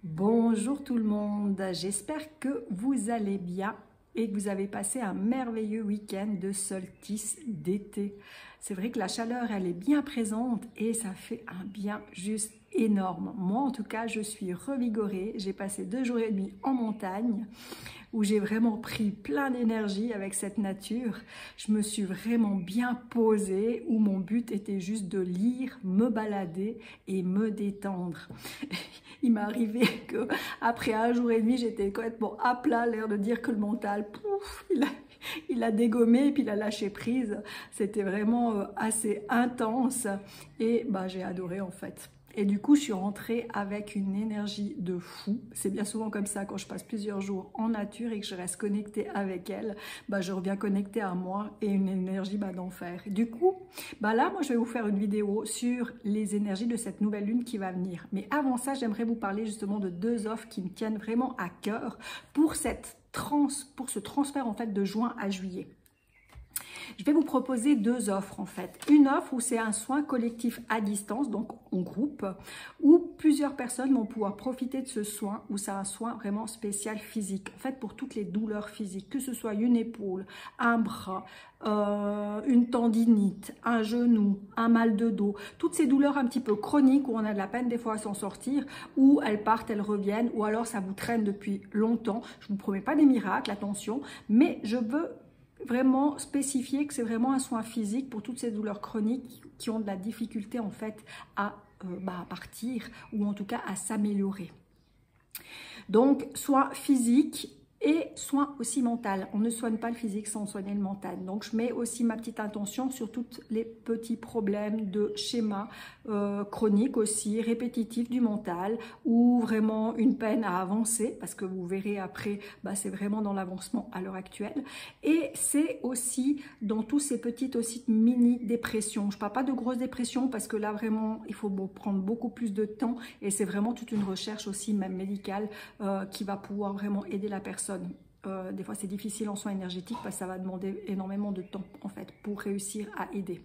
Bonjour tout le monde, j'espère que vous allez bien et que vous avez passé un merveilleux week-end de solstice d'été. C'est vrai que la chaleur, elle est bien présente et ça fait un bien juste énorme. Moi, en tout cas, je suis revigorée. J'ai passé 2 jours et demi en montagne où j'ai vraiment pris plein d'énergie avec cette nature. Je me suis vraiment bien posée, où mon but était juste de lire, me balader et me détendre. Il m'est arrivé qu'après 1 jour et demi, j'étais complètement à plat, l'air de dire que le mental, pouf, il a dégommé et puis il a lâché prise. C'était vraiment assez intense et j'ai adoré en fait. Et du coup, je suis rentrée avec une énergie de fou. C'est bien souvent comme ça, quand je passe plusieurs jours en nature et que je reste connectée avec elle, je reviens connectée à moi et une énergie d'enfer. Du coup, là, moi, je vais vous faire une vidéo sur les énergies de cette nouvelle lune qui va venir. Mais avant ça, j'aimerais vous parler justement de 2 offres qui me tiennent vraiment à cœur pour ce transfert en fait de juin à juillet. Je vais vous proposer 2 offres en fait. Une offre où c'est un soin collectif à distance, donc en groupe, où plusieurs personnes vont pouvoir profiter de ce soin, où c'est un soin vraiment spécial physique. En fait, pour toutes les douleurs physiques, que ce soit une épaule, un bras, une tendinite, un genou, un mal de dos, toutes ces douleurs un petit peu chroniques où on a de la peine des fois à s'en sortir, où elles partent, elles reviennent, ou alors ça vous traîne depuis longtemps. Je ne vous promets pas des miracles, attention, mais je veux vraiment spécifier que c'est vraiment un soin physique pour toutes ces douleurs chroniques qui ont de la difficulté en fait à partir ou en tout cas à s'améliorer. Donc soin physique et soin aussi mental. On ne soigne pas le physique sans soigner le mental. Donc je mets aussi ma petite intention sur tous les petits problèmes de schéma chroniques aussi, répétitifs du mental, ou vraiment une peine à avancer, parce que vous verrez après, c'est vraiment dans l'avancement à l'heure actuelle. Et c'est aussi dans tous ces petites aussi mini-dépressions. Je ne parle pas de grosses dépressions, parce que là vraiment, il faut prendre beaucoup plus de temps, et c'est vraiment toute une recherche aussi, même médicale, qui va pouvoir vraiment aider la personne. Des fois c'est difficile en soins énergétiques parce que ça va demander énormément de temps en fait pour réussir à aider,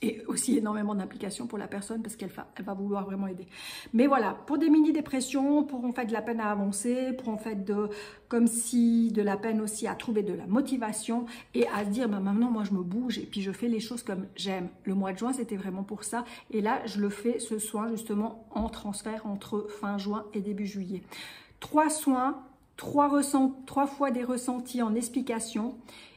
et aussi énormément d'implication pour la personne parce qu'elle va vouloir vraiment aider. Mais voilà, pour des mini dépressions, pour en fait de la peine à avancer, pour en fait de la peine aussi à trouver de la motivation et à se dire maintenant moi je me bouge et puis je fais les choses comme j'aime. Le mois de juin c'était vraiment pour ça, et là je le fais ce soin justement en transfert entre fin juin et début juillet. 3 soins, 3 fois des ressentis en explication,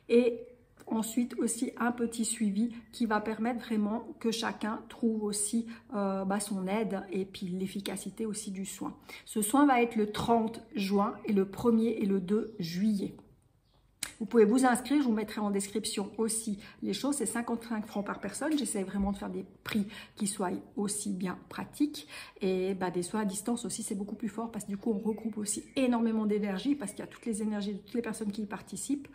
et ensuite aussi un petit suivi qui va permettre vraiment que chacun trouve aussi son aide et puis l'efficacité aussi du soin. Ce soin va être le 30 juin et le 1er et le 2 juillet. Vous pouvez vous inscrire, je vous mettrai en description aussi les choses, c'est 55 francs par personne. J'essaie vraiment de faire des prix qui soient aussi bien pratiques, et des soins à distance aussi c'est beaucoup plus fort parce que du coup on regroupe aussi énormément d'énergie, parce qu'il y a toutes les énergies de toutes les personnes qui y participent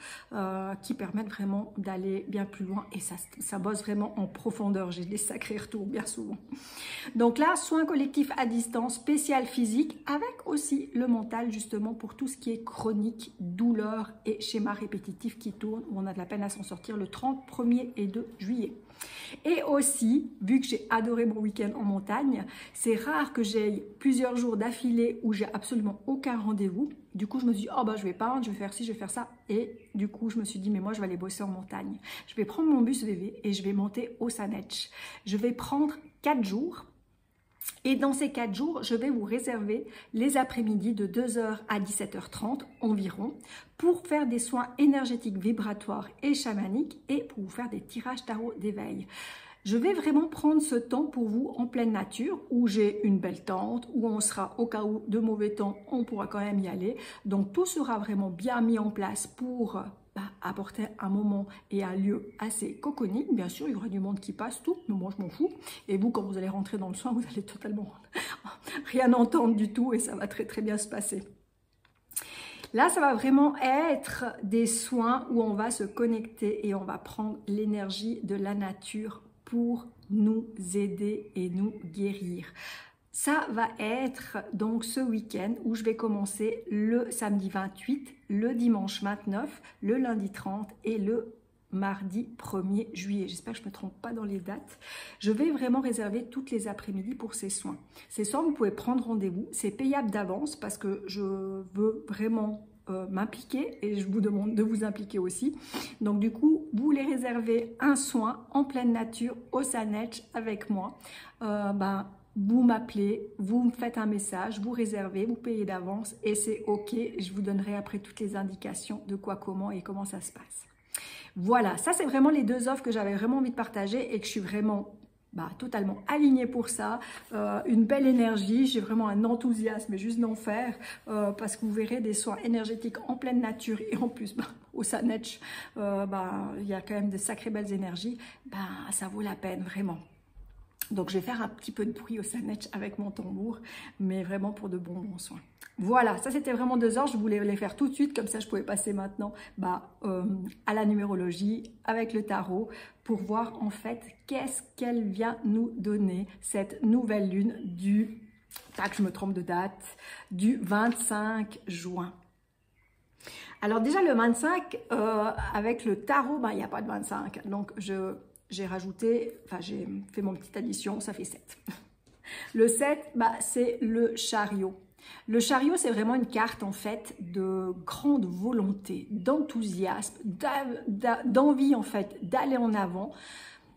qui permettent vraiment d'aller bien plus loin, et ça bosse vraiment en profondeur. J'ai des sacrés retours bien souvent. Donc là, soins collectifs à distance, spécial physique, avec aussi le mental justement pour tout ce qui est chronique, douleur et schéma répétitif qui tourne, où on a de la peine à s'en sortir, le 30, 1er et 2 juillet. Et aussi, vu que j'ai adoré mon week-end en montagne, c'est rare que j'aille plusieurs jours d'affilée où j'ai absolument aucun rendez-vous. Du coup, je me suis dit, je vais peindre, je vais faire ci, je vais faire ça. Et du coup, je me suis dit, mais moi, je vais aller bosser en montagne. Je vais prendre mon bus VV et je vais monter au Sanetch. Je vais prendre 4 jours. Et dans ces 4 jours, je vais vous réserver les après-midi de 2h à 17h30 environ pour faire des soins énergétiques, vibratoires et chamaniques, et pour vous faire des tirages tarot d'éveil. Je vais vraiment prendre ce temps pour vous en pleine nature, où j'ai une belle tente, où on sera au cas où de mauvais temps, on pourra quand même y aller. Donc tout sera vraiment bien mis en place pour apporter un moment et un lieu assez cocooning. Bien sûr, il y aura du monde qui passe, tout, mais moi je m'en fous. Et vous, quand vous allez rentrer dans le soin, vous allez totalement rien entendre du tout, et ça va très très bien se passer. Là, ça va vraiment être des soins où on va se connecter et on va prendre l'énergie de la nature pour nous aider et nous guérir. Ça va être donc ce week-end où je vais commencer le samedi 28, le dimanche 29, le lundi 30 et le mardi 1er juillet. J'espère que je ne me trompe pas dans les dates. Je vais vraiment réserver toutes les après-midi pour ces soins. Ces soins, vous pouvez prendre rendez-vous. C'est payable d'avance parce que je veux vraiment m'impliquer et je vous demande de vous impliquer aussi. Donc du coup, vous voulez réserver un soin en pleine nature au Saanetch avec moi. Vous m'appelez, vous me faites un message, vous réservez, vous payez d'avance et c'est OK. Je vous donnerai après toutes les indications de quoi, comment et comment ça se passe. Voilà, ça c'est vraiment les 2 offres que j'avais vraiment envie de partager et que je suis vraiment totalement alignée pour ça. Une belle énergie, j'ai vraiment un enthousiasme juste d'en faire parce que vous verrez des soins énergétiques en pleine nature et en plus au Saanetch, il y a quand même de sacrées belles énergies. Ça vaut la peine vraiment. Donc, je vais faire un petit peu de bruit au Saanetch avec mon tambour, mais vraiment pour de bons soins. Voilà, ça c'était vraiment 2 heures. Je voulais les faire tout de suite, comme ça je pouvais passer maintenant à la numérologie avec le tarot pour voir en fait qu'est-ce qu'elle vient nous donner, cette nouvelle lune du, je me trompe de date, du 25 juin. Alors déjà le 25, avec le tarot, il n'y a pas de 25, donc j'ai rajouté, j'ai fait mon petite addition, ça fait 7. Le 7, c'est le chariot. Le chariot, c'est vraiment une carte en fait de grande volonté, d'enthousiasme, d'envie en fait d'aller en avant,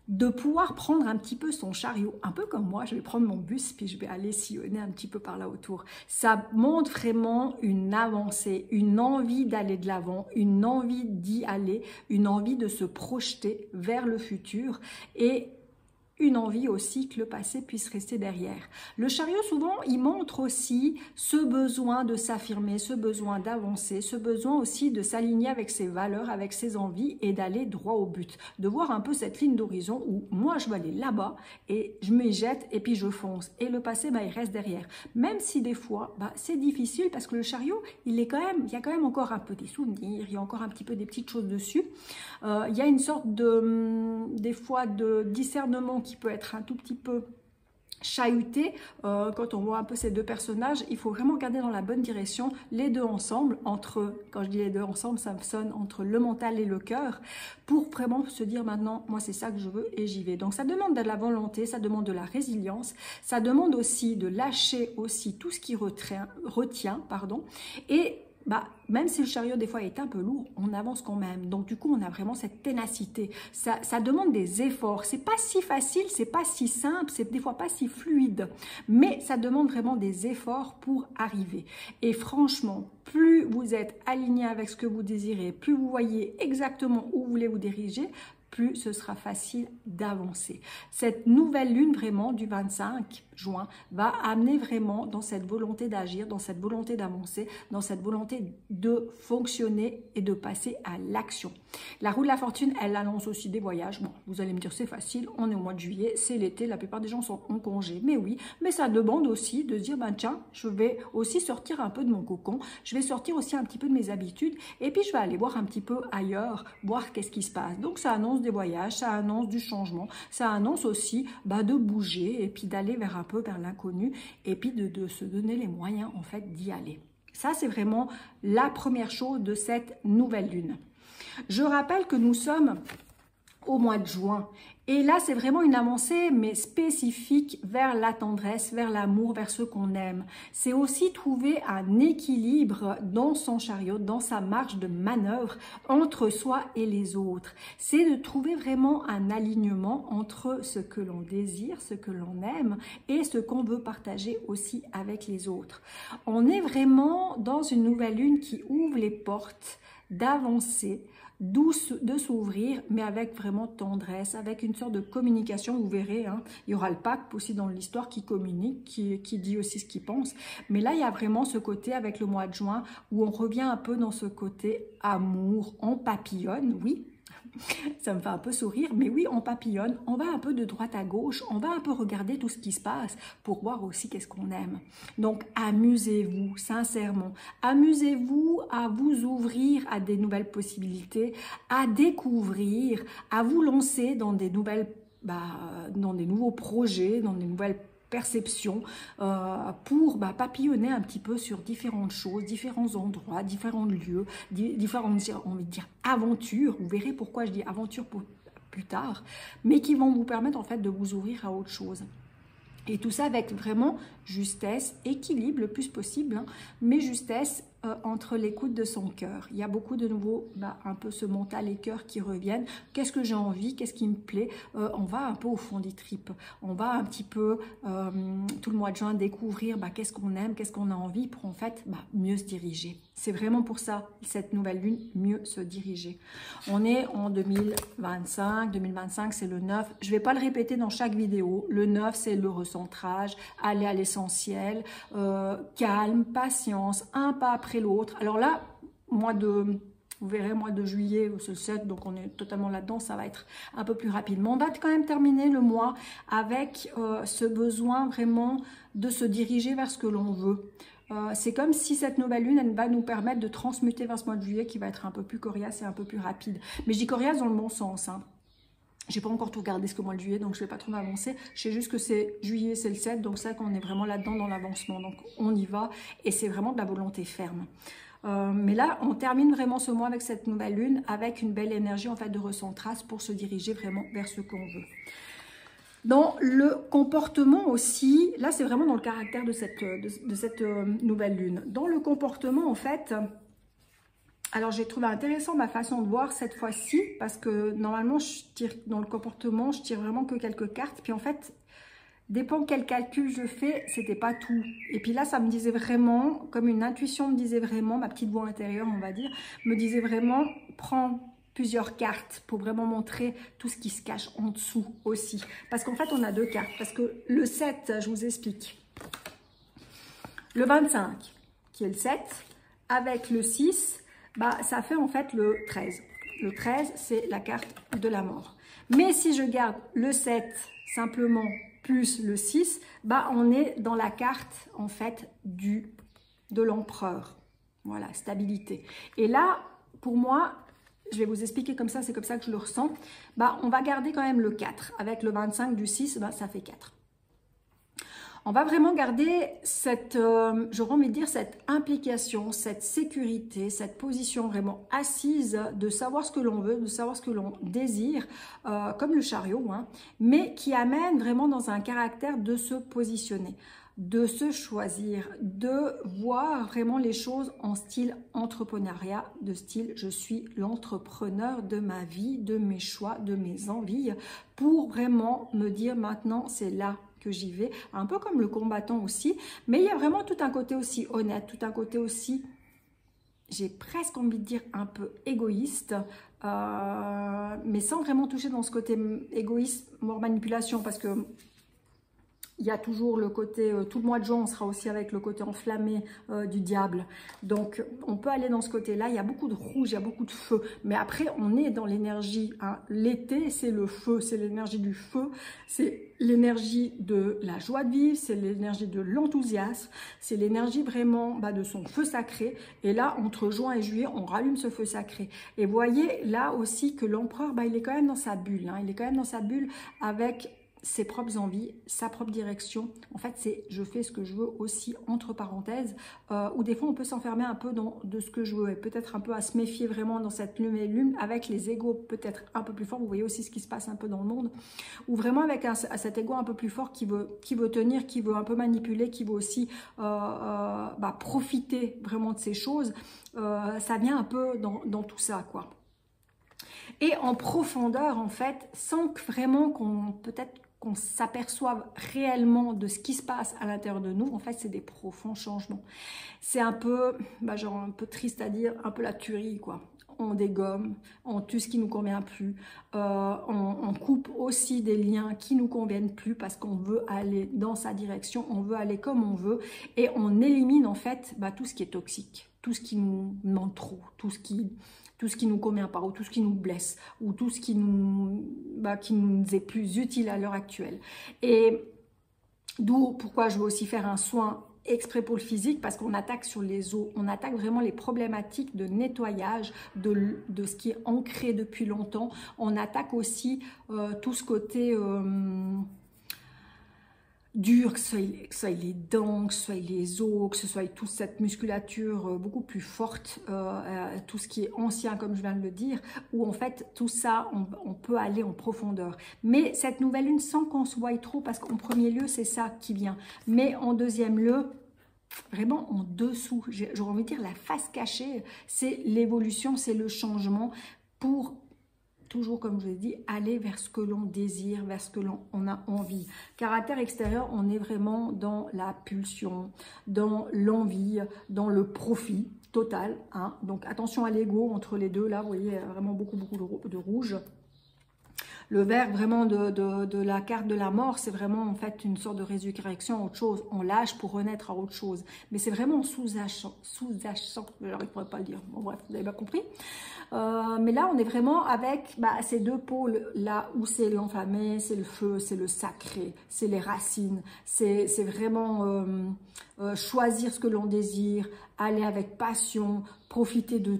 de pouvoir prendre un petit peu son chariot, un peu comme moi, je vais prendre mon bus puis je vais aller sillonner un petit peu par là autour. Ça montre vraiment une avancée, une envie d'aller de l'avant, une envie d'y aller, une envie de se projeter vers le futur et une envie aussi que le passé puisse rester derrière. Le chariot, souvent, il montre aussi ce besoin de s'affirmer, ce besoin d'avancer, ce besoin aussi de s'aligner avec ses valeurs, avec ses envies et d'aller droit au but. De voir un peu cette ligne d'horizon où moi, je veux aller là-bas et je m'y jette et puis je fonce. Et le passé, il reste derrière. Même si des fois, c'est difficile parce que le chariot, il y a quand même encore un peu des souvenirs, il y a encore un petit peu des petites choses dessus. Il y a une sorte des fois de discernement qui peut être un tout petit peu chahuté. Quand on voit un peu ces 2 personnages, il faut vraiment regarder dans la bonne direction, les 2 ensemble, quand je dis les 2 ensemble, ça me sonne entre le mental et le cœur, pour vraiment se dire maintenant, moi c'est ça que je veux et j'y vais. Donc ça demande de la volonté, ça demande de la résilience, ça demande aussi de lâcher aussi tout ce qui retient, et même si le chariot des fois est un peu lourd, on avance quand même. Donc du coup, on a vraiment cette ténacité. Ça demande des efforts. C'est pas si facile, c'est pas si simple, c'est des fois pas si fluide. Mais ça demande vraiment des efforts pour arriver. Et franchement, plus vous êtes aligné avec ce que vous désirez, plus vous voyez exactement où vous voulez vous diriger, plus ce sera facile d'avancer. Cette nouvelle lune vraiment du 25 juin va amener vraiment dans cette volonté d'agir, dans cette volonté d'avancer, dans cette volonté de fonctionner et de passer à l'action. La roue de la fortune, elle annonce aussi des voyages. Bon, vous allez me dire c'est facile, on est au mois de juillet, c'est l'été, la plupart des gens sont en congé. Mais oui, mais ça demande aussi de se dire, tiens, je vais aussi sortir un peu de mon cocon, je vais sortir aussi un petit peu de mes habitudes et puis je vais aller voir un petit peu ailleurs, voir qu'est-ce qui se passe. Donc ça annonce des voyages, ça annonce du changement, ça annonce aussi de bouger et puis d'aller vers l'inconnu et puis de se donner les moyens en fait d'y aller. Ça c'est vraiment la première chose de cette nouvelle lune. Je rappelle que nous sommes au mois de juin. Et là, c'est vraiment une avancée, mais spécifique vers la tendresse, vers l'amour, vers ce qu'on aime. C'est aussi trouver un équilibre dans son chariot, dans sa marge de manœuvre entre soi et les autres. C'est de trouver vraiment un alignement entre ce que l'on désire, ce que l'on aime et ce qu'on veut partager aussi avec les autres. On est vraiment dans une nouvelle lune qui ouvre les portes d'avancer, de s'ouvrir, mais avec vraiment tendresse, avec une sorte de communication. Vous verrez, il y aura le pape aussi dans l'histoire qui communique, qui dit aussi ce qu'il pense. Mais là, il y a vraiment ce côté avec le mois de juin où on revient un peu dans ce côté amour, on papillonne, oui. Ça me fait un peu sourire, mais oui, on papillonne, on va un peu de droite à gauche, on va un peu regarder tout ce qui se passe pour voir aussi qu'est-ce qu'on aime. Donc, amusez-vous, sincèrement. Amusez-vous à vous ouvrir à des nouvelles possibilités, à découvrir, à vous lancer dans des nouvelles, dans des nouveaux projets, dans des nouvelles perception pour papillonner un petit peu sur différentes choses, différents endroits, différents lieux, différentes, j'ai envie de dire, aventures. Vous verrez pourquoi je dis aventure plus tard, mais qui vont vous permettre en fait de vous ouvrir à autre chose. Et tout ça avec vraiment justesse, équilibre le plus possible, hein, mais justesse entre l'écoute de son cœur. Il y a beaucoup de nouveau un peu ce mental et cœur qui reviennent. Qu'est-ce que j'ai envie? Qu'est-ce qui me plaît? On va un peu au fond des tripes. On va un petit peu tout le mois de juin découvrir qu'est-ce qu'on aime, qu'est-ce qu'on a envie pour en fait mieux se diriger. C'est vraiment pour ça, cette nouvelle lune, mieux se diriger. On est en 2025. 2025, c'est le 9. Je ne vais pas le répéter dans chaque vidéo. Le 9, c'est le recentrage, aller à l'essentiel, calme, patience, un pas après l'autre. Alors là, vous verrez, mois de juillet, c'est le 7, donc on est totalement là-dedans, ça va être un peu plus rapidement. On va quand même terminer le mois avec ce besoin vraiment de se diriger vers ce que l'on veut. C'est comme si cette nouvelle lune, elle va nous permettre de transmuter vers ce mois de juillet qui va être un peu plus coriace et un peu plus rapide. Mais je dis coriace dans le bon sens, hein. J'ai pas encore tout regardé ce que mois de juillet, donc je vais pas trop m'avancer. Je sais juste que c'est juillet, c'est le 7, donc c'est qu'on est vraiment là-dedans dans l'avancement. Donc on y va et c'est vraiment de la volonté ferme. Mais là, on termine vraiment ce mois avec cette nouvelle lune, avec une belle énergie en fait de recentrage pour se diriger vraiment vers ce qu'on veut. Dans le comportement aussi, là c'est vraiment dans le caractère de cette nouvelle lune. Dans le comportement en fait, alors j'ai trouvé intéressant ma façon de voir cette fois-ci parce que normalement je tire dans le comportement, je tire vraiment que quelques cartes. Puis en fait, dépend quel calcul je fais, c'était pas tout. Et puis là ça me disait vraiment, comme une intuition me disait vraiment, ma petite voix intérieure on va dire, me disait vraiment, prends plusieurs cartes pour vraiment montrer tout ce qui se cache en dessous aussi. Parce qu'en fait, on a deux cartes. Parce que le 7, je vous explique. Le 25, qui est le 7, avec le 6, ça fait en fait le 13. Le 13, c'est la carte de la mort. Mais si je garde le 7 simplement plus le 6, on est dans la carte en fait de l'empereur. Voilà, stabilité. Et là, pour moi, je vais vous expliquer comme ça, c'est comme ça que je le ressens. On va garder quand même le 4. Avec le 25 du 6, ça fait 4. On va vraiment garder cette, j'aurais envie de dire, cette implication, cette sécurité, cette position vraiment assise de savoir ce que l'on veut, de savoir ce que l'on désire, comme le chariot, hein, mais qui amène vraiment dans un caractère de se positionner, de se choisir, de voir vraiment les choses en style entrepreneuriat, de style je suis l'entrepreneur de ma vie, de mes choix, de mes envies, pour vraiment me dire maintenant c'est là que j'y vais, un peu comme le combattant aussi, mais il y a vraiment tout un côté aussi honnête, tout un côté aussi, j'ai presque envie de dire un peu égoïste, mais sans vraiment toucher dans ce côté égoïste, voire manipulation, parce que il y a toujours le côté, tout le mois de juin, on sera aussi avec le côté enflammé du diable. Donc, on peut aller dans ce côté-là. Il y a beaucoup de rouge, il y a beaucoup de feu. Mais après, on est dans l'énergie. Hein. L'été, c'est le feu, c'est l'énergie du feu. C'est l'énergie de la joie de vivre, c'est l'énergie de l'enthousiasme. C'est l'énergie vraiment de son feu sacré. Et là, entre juin et juillet, on rallume ce feu sacré. Et vous voyez là aussi que l'empereur, il est quand même dans sa bulle. Hein. Il est quand même dans sa bulle avec ses propres envies, sa propre direction. En fait, c'est je fais ce que je veux aussi, entre parenthèses, où des fois on peut s'enfermer un peu dans de ce que je veux et peut-être un peu à se méfier vraiment dans cette lune avec les égos peut-être un peu plus forts. Vous voyez aussi ce qui se passe un peu dans le monde, ou vraiment avec cet égo un peu plus fort qui veut tenir, qui veut un peu manipuler, qui veut aussi profiter vraiment de ces choses. Ça vient un peu dans tout ça, quoi. Et en profondeur, en fait, sans que vraiment qu'on s'aperçoive réellement de ce qui se passe à l'intérieur de nous, en fait, c'est des profonds changements. C'est un peu, genre un peu triste à dire, un peu la tuerie, quoi. On dégomme, on tue ce qui nous convient plus, on coupe aussi des liens qui nous conviennent plus parce qu'on veut aller dans sa direction, on veut aller comme on veut et on élimine en fait tout ce qui est toxique, tout ce qui nous demande trop, tout ce qui nous convient pas, ou tout ce qui nous blesse, ou tout ce qui nous est plus utile à l'heure actuelle. Et d'où pourquoi je veux aussi faire un soin exprès pour le physique, parce qu'on attaque sur les os, on attaque vraiment les problématiques de nettoyage, de ce qui est ancré depuis longtemps. On attaque aussi tout ce côté dur, que ce soit les dents, que ce soit les os, que ce soit toute cette musculature beaucoup plus forte, tout ce qui est ancien comme je viens de le dire, où en fait tout ça on peut aller en profondeur. Mais cette nouvelle lune, sans qu'on se voie trop, parce qu'en premier lieu c'est ça qui vient, mais en deuxième lieu, vraiment en dessous, j'aurais envie de dire la face cachée, c'est l'évolution, c'est le changement pour toujours, comme je l'ai dit, aller vers ce que l'on désire, vers ce que l'on a envie. Caractère extérieur, on est vraiment dans la pulsion, dans l'envie, dans le profit total. Hein. Donc attention à l'ego entre les deux, là, vous voyez, vraiment beaucoup de rouge. Le vert vraiment de la carte de la mort, c'est vraiment en fait une sorte de résurrection à autre chose. On lâche pour renaître à autre chose. Mais c'est vraiment sous-jacent, j'arriverai pas à le dire. Bon bref, vous avez bien compris. Mais là, on est vraiment avec ces deux pôles là où c'est l'enflammé, c'est le feu, c'est le sacré, c'est les racines. C'est vraiment choisir ce que l'on désire, aller avec passion, profiter de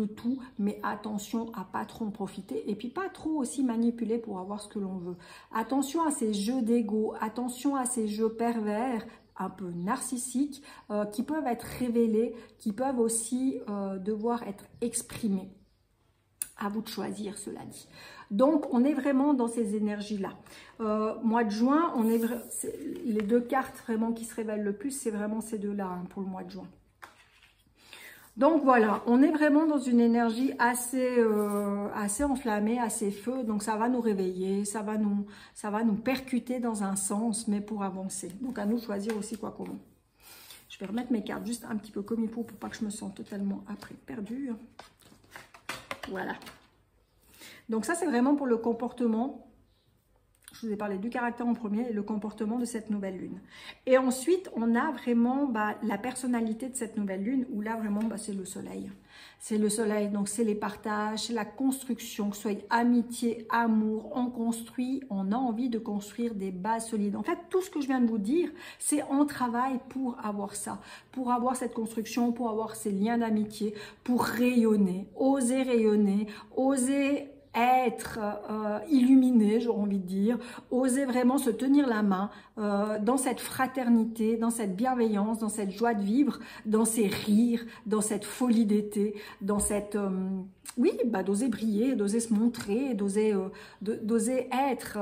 tout, mais attention à pas trop en profiter et puis pas trop aussi manipuler pour avoir ce que l'on veut. Attention à ces jeux d'ego, attention à ces jeux pervers, un peu narcissiques, qui peuvent être révélés, qui peuvent aussi devoir être exprimés. À vous de choisir, cela dit. Donc, on est vraiment dans ces énergies-là. Mois de juin, les deux cartes vraiment qui se révèlent le plus, c'est vraiment ces deux-là hein, pour le mois de juin. Donc voilà, on est vraiment dans une énergie assez enflammée, assez feu, donc ça va nous réveiller, ça va nous percuter dans un sens, mais pour avancer. Donc à nous de choisir aussi quoi comment. Je vais remettre mes cartes juste un petit peu comme il faut pour pas que je me sente totalement après perdue. Voilà. Donc ça c'est vraiment pour le comportement. Je vous ai parlé du caractère en premier et le comportement de cette nouvelle lune. Et ensuite, on a vraiment la personnalité de cette nouvelle lune où là, vraiment, c'est le soleil. C'est le soleil, donc c'est les partages, c'est la construction, que ce soit amitié, amour, on construit, on a envie de construire des bases solides. En fait, tout ce que je viens de vous dire, c'est on travaille pour avoir ça, pour avoir cette construction, pour avoir ces liens d'amitié, pour rayonner, oser être illuminé, j'aurais envie de dire, oser vraiment se tenir la main dans cette fraternité, dans cette bienveillance, dans cette joie de vivre, dans ces rires, dans cette folie d'été, dans cette... oui, d'oser briller, d'oser se montrer, d'oser être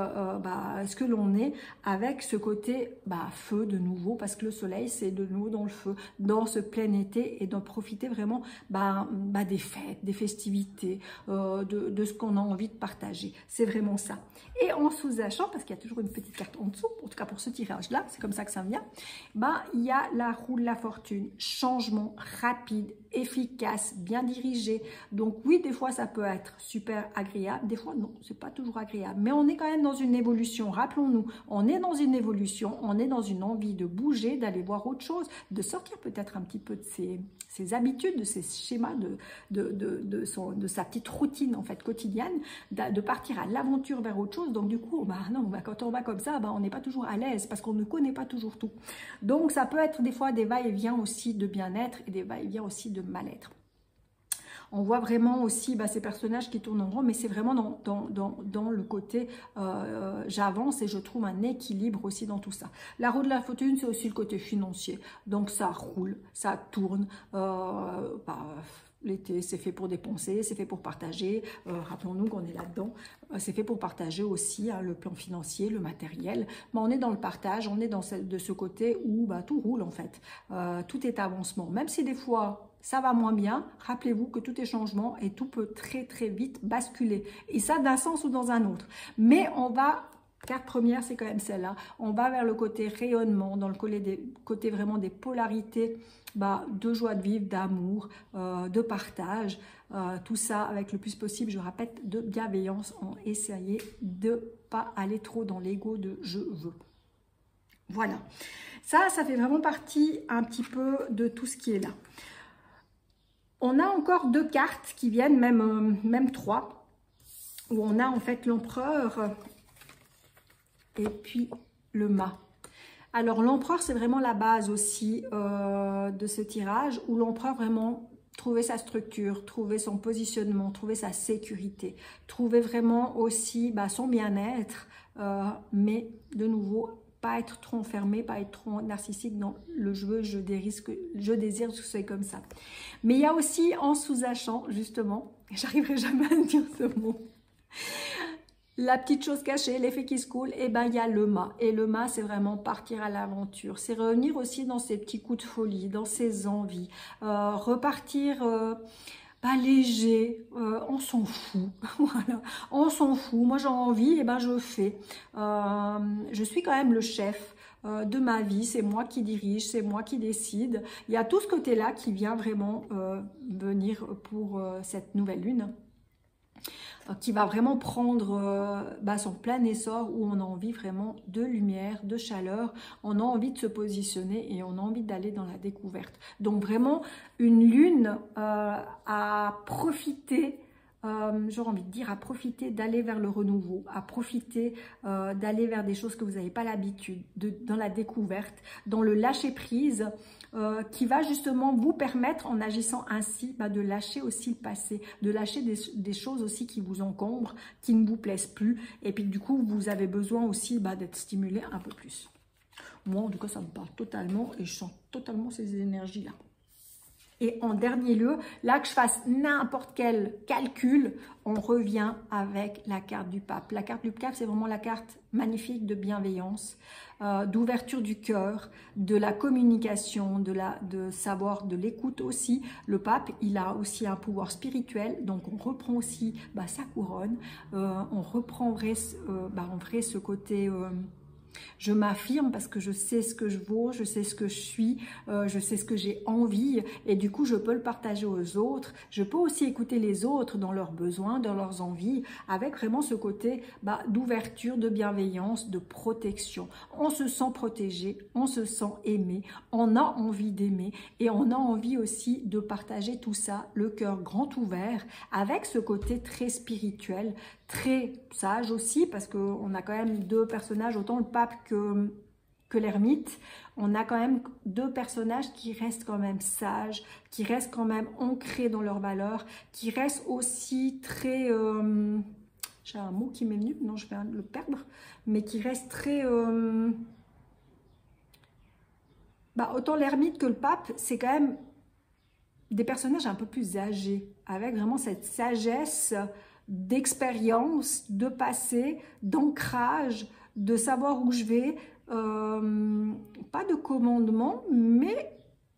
ce que l'on est avec ce côté feu de nouveau, parce que le soleil, c'est de nouveau dans le feu, dans ce plein été et d'en profiter vraiment des fêtes, des festivités, de ce qu'on a envie de partager. C'est vraiment ça. Et en sous-jacent, parce qu'il y a toujours une petite carte en dessous, en tout cas pour ce tirage-là, c'est comme ça que ça vient, il y a la roue de la fortune, changement rapide, efficace, bien dirigé. Donc oui, des fois ça peut être super agréable, des fois non, c'est pas toujours agréable, mais on est quand même dans une évolution. Rappelons-nous, on est dans une évolution, on est dans une envie de bouger, d'aller voir autre chose, de sortir peut-être un petit peu de ses habitudes, de ses schémas, de sa petite routine en fait quotidienne, de partir à l'aventure vers autre chose. Donc du coup, non, quand on va comme ça, on n'est pas toujours à l'aise parce qu'on ne connaît pas toujours tout. Donc ça peut être des fois des va-et-vient aussi de bien-être et des va-et-vient aussi de mal-être. On voit vraiment aussi ces personnages qui tournent en rond, mais c'est vraiment dans le côté j'avance et je trouve un équilibre aussi dans tout ça. La roue de la fortune, c'est aussi le côté financier. Donc ça roule, ça tourne. L'été, c'est fait pour dépenser, c'est fait pour partager. Rappelons-nous qu'on est là-dedans. C'est fait pour partager aussi le plan financier, le matériel. Mais on est dans le partage, on est de ce côté où tout roule en fait. Tout est avancement. Même si des fois, ça va moins bien, rappelez-vous que tout est changement et tout peut très très vite basculer. Et ça d'un sens ou dans un autre. Mais on va... Carte première, c'est quand même celle-là. On va vers le côté rayonnement, dans le côté vraiment des polarités, de joie de vivre, d'amour, de partage. Tout ça avec le plus possible, je répète, de bienveillance. On essayer de ne pas aller trop dans l'ego de « je veux ». Voilà. Ça fait vraiment partie un petit peu de tout ce qui est là. On a encore deux cartes qui viennent, même trois, où on a en fait l'empereur et puis le mât. Alors l'empereur, c'est vraiment la base aussi de ce tirage, où l'empereur vraiment trouvait sa structure, trouvait son positionnement, trouvait sa sécurité, trouvait vraiment aussi son bien-être, mais de nouveau pas être trop enfermé, pas être trop narcissique dans le je désire que ce soit comme ça. Mais il y a aussi en sous-jacent, justement, j'arriverai jamais à dire ce mot, la petite chose cachée, l'effet qui se coule, et ben il y a le mât. Et le mât, c'est vraiment partir à l'aventure. C'est revenir aussi dans ces petits coups de folie, dans ses envies, repartir léger, on s'en fout, voilà, on s'en fout. Moi j'ai envie, et ben je fais. Je suis quand même le chef de ma vie, c'est moi qui dirige, c'est moi qui décide. Il y a tout ce côté-là qui vient vraiment venir pour cette nouvelle lune, qui va vraiment prendre son plein essor, où on a envie vraiment de lumière, de chaleur, on a envie de se positionner et on a envie d'aller dans la découverte. Donc vraiment une lune à profiter, j'aurais envie de dire à profiter d'aller vers le renouveau, à profiter d'aller vers des choses que vous n'avez pas l'habitude, dans la découverte, dans le lâcher prise, qui va justement vous permettre, en agissant ainsi, de lâcher aussi le passé, de lâcher des choses aussi qui vous encombrent, qui ne vous plaisent plus, et puis du coup vous avez besoin aussi d'être stimulé un peu plus. Moi en tout cas ça me parle totalement et je sens totalement ces énergies là. Et en dernier lieu, là que je fasse n'importe quel calcul, on revient avec la carte du pape. La carte du pape, c'est vraiment la carte magnifique de bienveillance, d'ouverture du cœur, de la communication, de savoir, de l'écoute aussi. Le pape, il a aussi un pouvoir spirituel, donc on reprend aussi sa couronne, on reprend en vrai ce côté... je m'affirme parce que je sais ce que je vaux, je sais ce que je suis, je sais ce que j'ai envie et du coup je peux le partager aux autres. Je peux aussi écouter les autres dans leurs besoins, dans leurs envies, avec vraiment ce côté d'ouverture, de bienveillance, de protection. On se sent protégé, on se sent aimé, on a envie d'aimer et on a envie aussi de partager tout ça, le cœur grand ouvert, avec ce côté très spirituel, très sage aussi, parce qu'on a quand même deux personnages, autant le pape que l'ermite. On a quand même deux personnages qui restent quand même sages, qui restent quand même ancrés dans leurs valeurs, qui restent aussi très... j'ai un mot qui m'est venu, non je vais le perdre, mais qui restent très... autant l'ermite que le pape, c'est quand même des personnages un peu plus âgés, avec vraiment cette sagesse d'expérience, de passé, d'ancrage, de savoir où je vais, pas de commandement, mais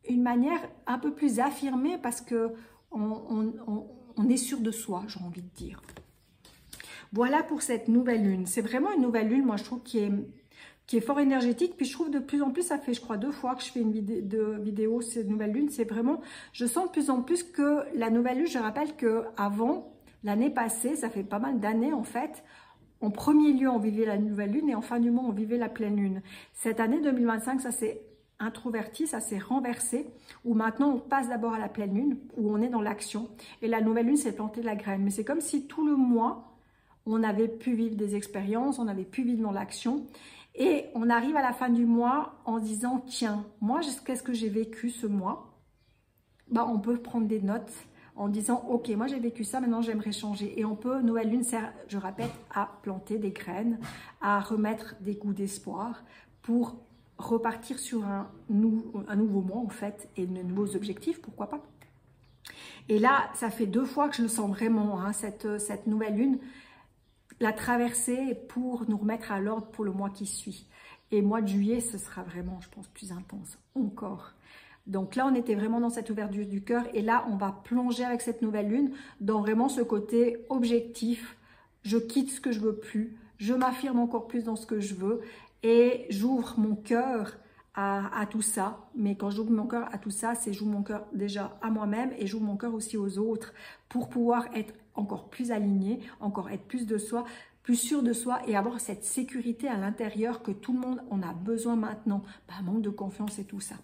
une manière un peu plus affirmée parce que on est sûr de soi, j'ai envie de dire. Voilà pour cette nouvelle lune. C'est vraiment une nouvelle lune, moi je trouve, qui est fort énergétique. Puis je trouve de plus en plus, ça fait je crois 2 fois que je fais une vidéo cette nouvelle lune. C'est vraiment, je sens de plus en plus que la nouvelle lune, je rappelle que avant l'année passée, ça fait pas mal d'années en fait, en premier lieu on vivait la nouvelle lune et en fin du mois on vivait la pleine lune. Cette année 2025, ça s'est introverti, ça s'est renversé, où maintenant on passe d'abord à la pleine lune, où on est dans l'action, et la nouvelle lune c'est planter la graine. Mais c'est comme si tout le mois, on avait pu vivre des expériences, on avait pu vivre dans l'action, et on arrive à la fin du mois en disant, tiens, moi qu'est-ce que j'ai vécu ce mois? On peut prendre des notes, en disant, ok, moi j'ai vécu ça, maintenant j'aimerais changer. Et on peut, nouvelle lune sert, je répète, à planter des graines, à remettre des goûts d'espoir pour repartir sur un nouveau mois en fait, et de nouveaux objectifs, pourquoi pas. Et là, ça fait 2 fois que je le sens vraiment, hein, cette nouvelle lune, la traversée pour nous remettre à l'ordre pour le mois qui suit. Et mois de juillet, ce sera vraiment, je pense, plus intense encore. Donc là, on était vraiment dans cette ouverture du cœur et là, on va plonger avec cette nouvelle lune dans vraiment ce côté objectif. Je quitte ce que je veux plus, je m'affirme encore plus dans ce que je veux et j'ouvre mon cœur à tout ça. Mais quand j'ouvre mon cœur à tout ça, c'est j'ouvre mon cœur déjà à moi-même et j'ouvre mon cœur aussi aux autres pour pouvoir être encore plus aligné, encore être plus de soi, plus sûr de soi et avoir cette sécurité à l'intérieur que tout le monde en a besoin maintenant. Manque de confiance et tout ça.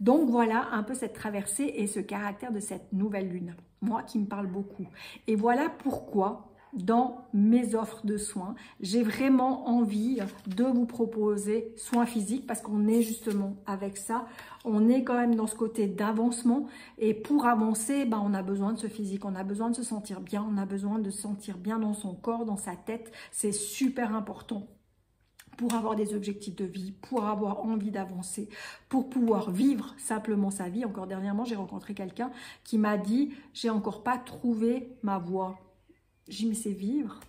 Donc voilà un peu cette traversée et ce caractère de cette nouvelle lune, moi qui me parle beaucoup. Et voilà pourquoi dans mes offres de soins, j'ai vraiment envie de vous proposer soins physiques parce qu'on est justement avec ça, on est quand même dans ce côté d'avancement et pour avancer, on a besoin de ce physique, on a besoin de se sentir bien, on a besoin de se sentir bien dans son corps, dans sa tête, c'est super important pour avoir des objectifs de vie, pour avoir envie d'avancer, pour pouvoir vivre simplement sa vie. Encore dernièrement, j'ai rencontré quelqu'un qui m'a dit « j'ai encore pas trouvé ma voie ». J'ai dit « mais c'est vivre ».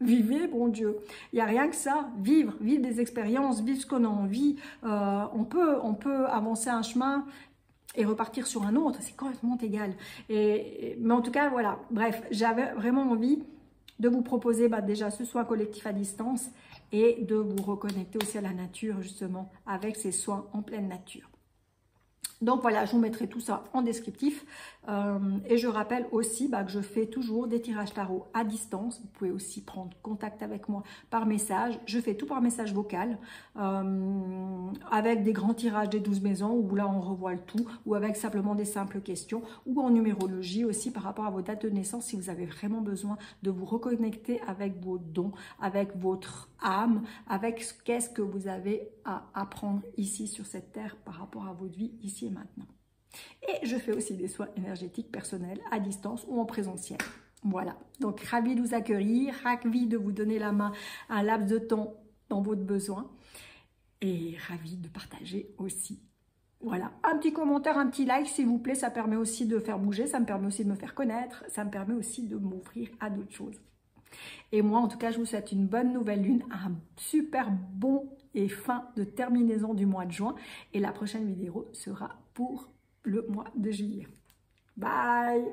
Vivez, bon Dieu. Il n'y a rien que ça. Vivre des expériences, vivre ce qu'on a envie. On peut avancer un chemin et repartir sur un autre. C'est complètement égal. Mais en tout cas, voilà. Bref, j'avais vraiment envie de vous proposer déjà ce soin collectif à distance et de vous reconnecter aussi à la nature, justement, avec ces soins en pleine nature. Donc voilà, je vous mettrai tout ça en descriptif. Et je rappelle aussi que je fais toujours des tirages tarot à distance. Vous pouvez aussi prendre contact avec moi par message. Je fais tout par message vocal, avec des grands tirages des 12 maisons, où là on revoit le tout, ou avec simplement des simples questions, ou en numérologie aussi par rapport à vos dates de naissance, si vous avez vraiment besoin de vous reconnecter avec vos dons, avec votre âme, avec qu'est-ce que vous avez à apprendre ici sur cette terre par rapport à votre vie ici et maintenant. Et je fais aussi des soins énergétiques personnels à distance ou en présentiel. Voilà, donc ravie de vous accueillir, ravie de vous donner la main un laps de temps dans votre besoin et ravie de partager aussi. Voilà, un petit commentaire, un petit like s'il vous plaît, ça permet aussi de faire bouger, ça me permet aussi de me faire connaître, ça me permet aussi de m'ouvrir à d'autres choses. Et moi, en tout cas, je vous souhaite une bonne nouvelle lune, un super bon et fin de terminaison du mois de juin. Et la prochaine vidéo sera pour le mois de juillet. Bye!